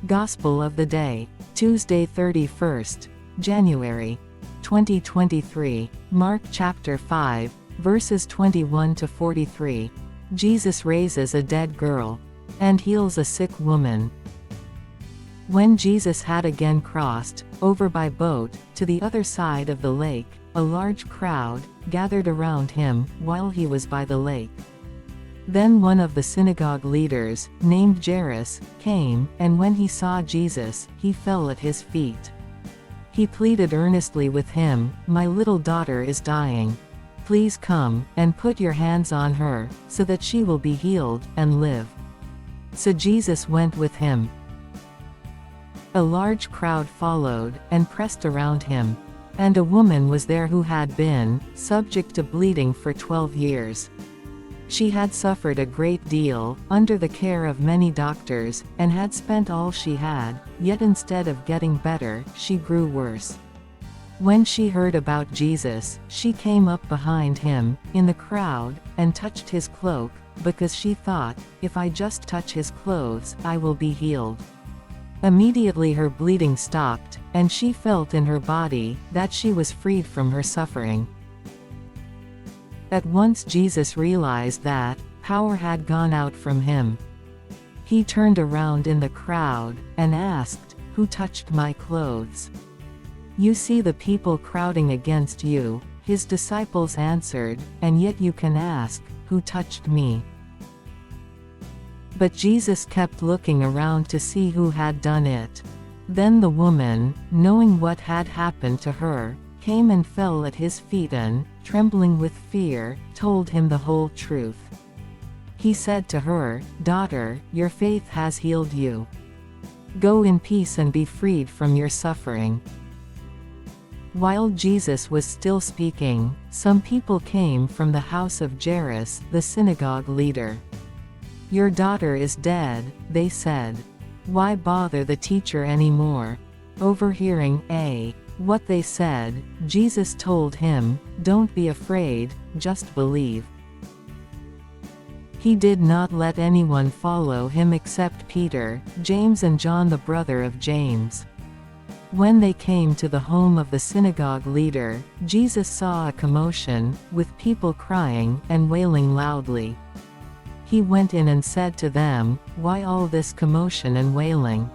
Gospel of the Day, Tuesday 31st, January 2023, Mark chapter 5, verses 21 to 43. Jesus raises a dead girl and heals a sick woman. When Jesus had again crossed over by boat to the other side of the lake, a large crowd gathered around him while he was by the lake. Then one of the synagogue leaders, named Jairus, came, and when he saw Jesus, he fell at his feet. He pleaded earnestly with him, "My little daughter is dying. Please come and put your hands on her, so that she will be healed and live." So Jesus went with him. A large crowd followed and pressed around him. And a woman was there who had been subject to bleeding for 12 years. She had suffered a great deal under the care of many doctors, and had spent all she had, yet instead of getting better, she grew worse. When she heard about Jesus, she came up behind him, in the crowd, and touched his cloak, because she thought, "If I just touch his clothes, I will be healed." Immediately her bleeding stopped, and she felt in her body that she was freed from her suffering. At once Jesus realized that power had gone out from him. He turned around in the crowd and asked, "Who touched my clothes?" "You see the people crowding against you," his disciples answered, "and yet you can ask, 'Who touched me?'" But Jesus kept looking around to see who had done it. Then the woman, knowing what had happened to her, came and fell at his feet and, trembling with fear, told him the whole truth. He said to her, "Daughter, your faith has healed you. Go in peace and be freed from your suffering." While Jesus was still speaking, some people came from the house of Jairus, the synagogue leader. "Your daughter is dead," they said. "Why bother the teacher anymore?" Overhearing what they said, Jesus told him, "Don't be afraid, just believe." He did not let anyone follow him except Peter, James and John, the brother of James. When they came to the home of the synagogue leader, Jesus saw a commotion, with people crying and wailing loudly. He went in and said to them, "Why all this commotion and wailing?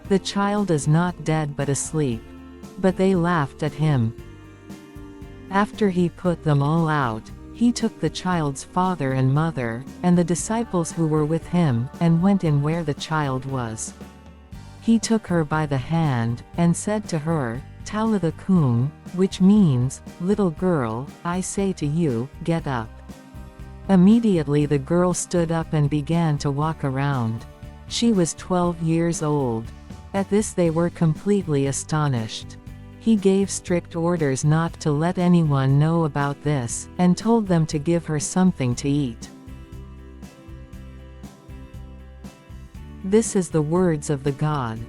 The child is not dead but asleep." But they laughed at him. After he put them all out, he took the child's father and mother, and the disciples who were with him, and went in where the child was. He took her by the hand, and said to her, "Talitha cum," which means, "Little girl, I say to you, get up." Immediately the girl stood up and began to walk around. She was 12 years old. At this they were completely astonished. He gave strict orders not to let anyone know about this, and told them to give her something to eat. This is the words of the God.